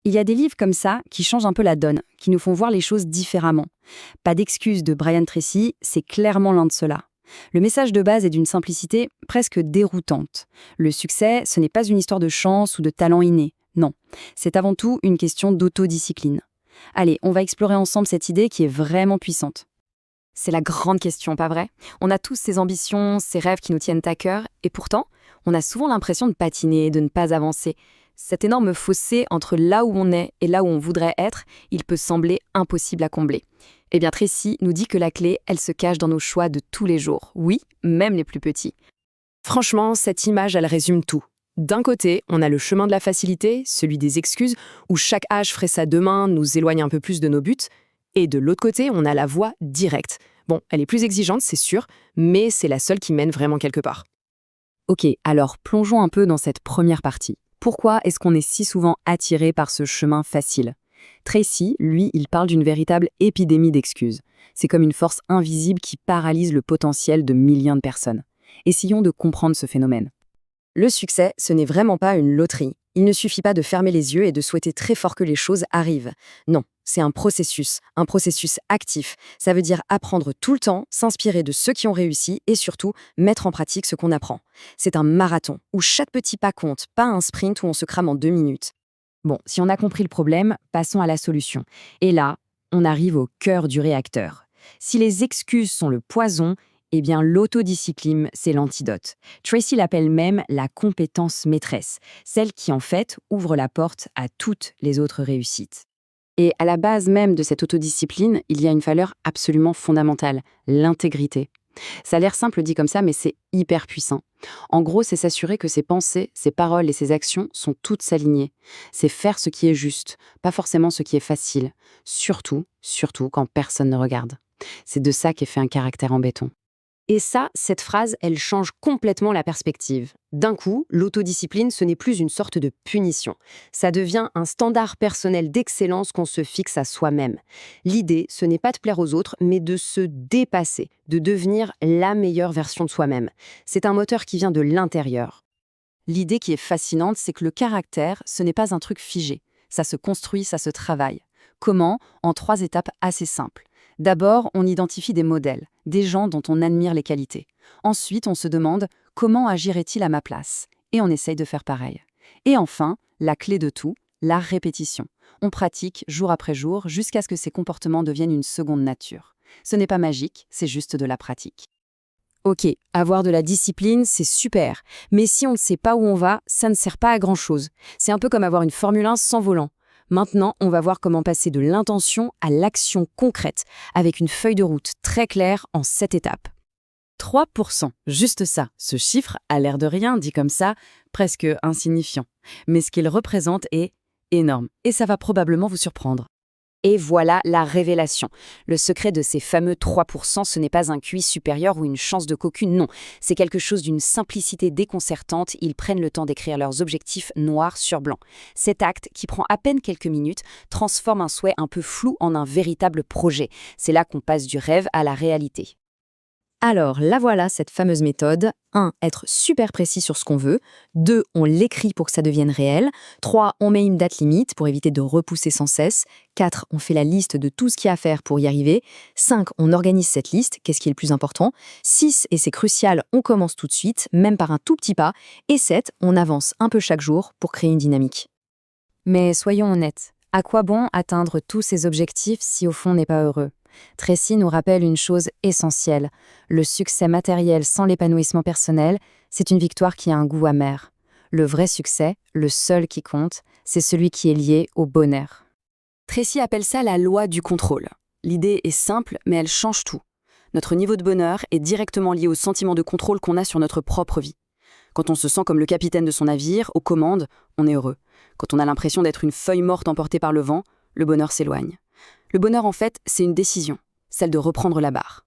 Il y a des livres comme ça qui changent un peu la donne, qui nous font voir les choses différemment. Pas d'excuses de Brian Tracy, c'est clairement l'un de ceux-là. Le message de base est d'une simplicité presque déroutante. Le succès, ce n'est pas une histoire de chance ou de talent inné. Non, c'est avant tout une question d'autodiscipline. Allez, on va explorer ensemble cette idée qui est vraiment puissante. C'est la grande question, pas vrai? On a tous ces ambitions, ces rêves qui nous tiennent à cœur, et pourtant, on a souvent l'impression de patiner, de ne pas avancer. Cet énorme fossé entre là où on est et là où on voudrait être, il peut sembler impossible à combler. Eh bien, Tracy nous dit que la clé, elle se cache dans nos choix de tous les jours. Oui, même les plus petits. Franchement, cette image, elle résume tout. D'un côté, on a le chemin de la facilité, celui des excuses, où chaque âge ferait ça demain nous éloigne un peu plus de nos buts. Et de l'autre côté, on a la voie directe. Bon, elle est plus exigeante, c'est sûr, mais c'est la seule qui mène vraiment quelque part. Ok, alors plongeons un peu dans cette première partie. Pourquoi est-ce qu'on est si souvent attiré par ce chemin facile? Tracy, lui, il parle d'une véritable épidémie d'excuses. C'est comme une force invisible qui paralyse le potentiel de millions de personnes. Essayons de comprendre ce phénomène. Le succès, ce n'est vraiment pas une loterie. Il ne suffit pas de fermer les yeux et de souhaiter très fort que les choses arrivent. Non, c'est un processus actif. Ça veut dire apprendre tout le temps, s'inspirer de ceux qui ont réussi et surtout mettre en pratique ce qu'on apprend. C'est un marathon où chaque petit pas compte, pas un sprint où on se crame en 2 minutes. Bon, si on a compris le problème, passons à la solution. Et là, on arrive au cœur du réacteur. Si les excuses sont le poison, eh bien l'autodiscipline, c'est l'antidote. Tracy l'appelle même la compétence maîtresse, celle qui en fait ouvre la porte à toutes les autres réussites. Et à la base même de cette autodiscipline, il y a une valeur absolument fondamentale, l'intégrité. Ça a l'air simple dit comme ça, mais c'est hyper puissant. En gros, c'est s'assurer que ses pensées, ses paroles et ses actions sont toutes alignées. C'est faire ce qui est juste, pas forcément ce qui est facile. Surtout quand personne ne regarde. C'est de ça qu'est fait un caractère en béton. Et ça, cette phrase, elle change complètement la perspective. D'un coup, l'autodiscipline, ce n'est plus une sorte de punition. Ça devient un standard personnel d'excellence qu'on se fixe à soi-même. L'idée, ce n'est pas de plaire aux autres, mais de se dépasser, de devenir la meilleure version de soi-même. C'est un moteur qui vient de l'intérieur. L'idée qui est fascinante, c'est que le caractère, ce n'est pas un truc figé. Ça se construit, ça se travaille. Comment? En 3 étapes assez simples. D'abord, on identifie des modèles, des gens dont on admire les qualités. Ensuite, on se demande comment agirait-il à ma place? Et on essaye de faire pareil. Et enfin, la clé de tout, la répétition. On pratique jour après jour jusqu'à ce que ces comportements deviennent une seconde nature. Ce n'est pas magique, c'est juste de la pratique. Ok, avoir de la discipline, c'est super. Mais si on ne sait pas où on va, ça ne sert pas à grand-chose. C'est un peu comme avoir une Formule 1 sans volant. Maintenant, on va voir comment passer de l'intention à l'action concrète, avec une feuille de route très claire en 7 étapes. 3%, juste ça. Ce chiffre a l'air de rien, dit comme ça, presque insignifiant. Mais ce qu'il représente est énorme, et ça va probablement vous surprendre. Et voilà la révélation. Le secret de ces fameux 3%, ce n'est pas un QI supérieur ou une chance de cocu, non. C'est quelque chose d'une simplicité déconcertante. Ils prennent le temps d'écrire leurs objectifs noir sur blanc. Cet acte, qui prend à peine quelques minutes, transforme un souhait un peu flou en un véritable projet. C'est là qu'on passe du rêve à la réalité. Alors, la voilà, cette fameuse méthode. 1. Être super précis sur ce qu'on veut. 2. On l'écrit pour que ça devienne réel. 3. On met une date limite pour éviter de repousser sans cesse. 4. On fait la liste de tout ce qu'il y a à faire pour y arriver. 5. On organise cette liste, qu'est-ce qui est le plus important. 6. Et c'est crucial, on commence tout de suite, même par un tout petit pas. Et 7. On avance un peu chaque jour pour créer une dynamique. Mais soyons honnêtes, à quoi bon atteindre tous ces objectifs si au fond on n'est pas heureux? Tracy nous rappelle une chose essentielle. Le succès matériel sans l'épanouissement personnel, c'est une victoire qui a un goût amer. Le vrai succès, le seul qui compte, c'est celui qui est lié au bonheur. Tracy appelle ça la loi du contrôle. L'idée est simple, mais elle change tout. Notre niveau de bonheur est directement lié au sentiment de contrôle qu'on a sur notre propre vie. Quand on se sent comme le capitaine de son navire, aux commandes, on est heureux. Quand on a l'impression d'être une feuille morte emportée par le vent, le bonheur s'éloigne. Le bonheur, en fait, c'est une décision, celle de reprendre la barre.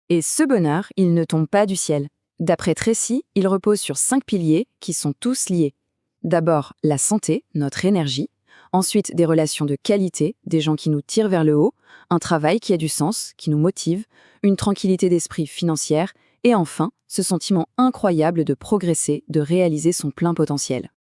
Et ce bonheur, il ne tombe pas du ciel. D'après Tracy, il repose sur 5 piliers qui sont tous liés. D'abord, la santé, notre énergie. Ensuite, des relations de qualité, des gens qui nous tirent vers le haut. Un travail qui a du sens, qui nous motive. Une tranquillité d'esprit financière. Et enfin, ce sentiment incroyable de progresser, de réaliser son plein potentiel.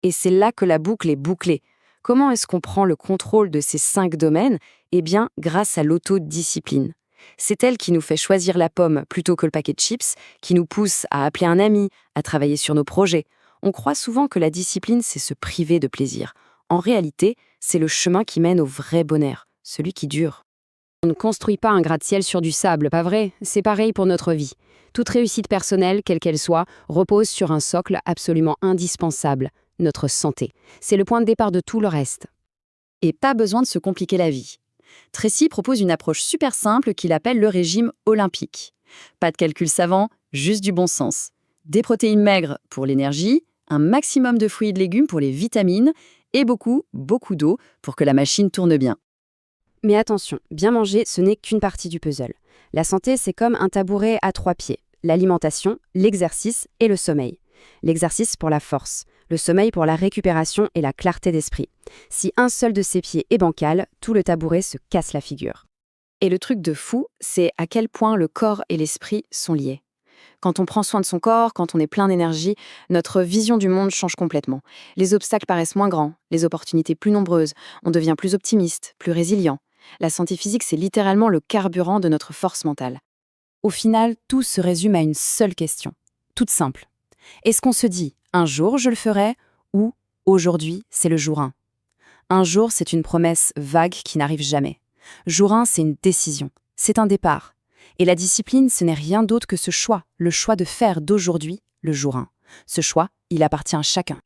Et c'est là que la boucle est bouclée. Comment est-ce qu'on prend le contrôle de ces 5 domaines? Eh bien, grâce à l'autodiscipline. C'est elle qui nous fait choisir la pomme plutôt que le paquet de chips, qui nous pousse à appeler un ami, à travailler sur nos projets. On croit souvent que la discipline, c'est se priver de plaisir. En réalité, c'est le chemin qui mène au vrai bonheur, celui qui dure. On ne construit pas un gratte-ciel sur du sable, pas vrai? C'est pareil pour notre vie. Toute réussite personnelle, quelle qu'elle soit, repose sur un socle absolument indispensable, notre santé. C'est le point de départ de tout le reste. Et pas besoin de se compliquer la vie. Tracy propose une approche super simple qu'il appelle le régime olympique. Pas de calcul savant, juste du bon sens. Des protéines maigres pour l'énergie, un maximum de fruits et de légumes pour les vitamines et beaucoup, beaucoup d'eau pour que la machine tourne bien. Mais attention, bien manger, ce n'est qu'une partie du puzzle. La santé, c'est comme un tabouret à 3 pieds. L'alimentation, l'exercice et le sommeil. L'exercice pour la force, le sommeil pour la récupération et la clarté d'esprit. Si un seul de ces pieds est bancal, tout le tabouret se casse la figure. Et le truc de fou, c'est à quel point le corps et l'esprit sont liés. Quand on prend soin de son corps, quand on est plein d'énergie, notre vision du monde change complètement. Les obstacles paraissent moins grands, les opportunités plus nombreuses, on devient plus optimiste, plus résilient. La santé physique, c'est littéralement le carburant de notre force mentale. Au final, tout se résume à une seule question, toute simple. Est-ce qu'on se dit « un jour je le ferai » ou « aujourd'hui c'est le jour 1 ». Un jour, c'est une promesse vague qui n'arrive jamais. Jour 1, c'est une décision, c'est un départ. Et la discipline, ce n'est rien d'autre que ce choix, le choix de faire d'aujourd'hui le jour 1. Ce choix, il appartient à chacun.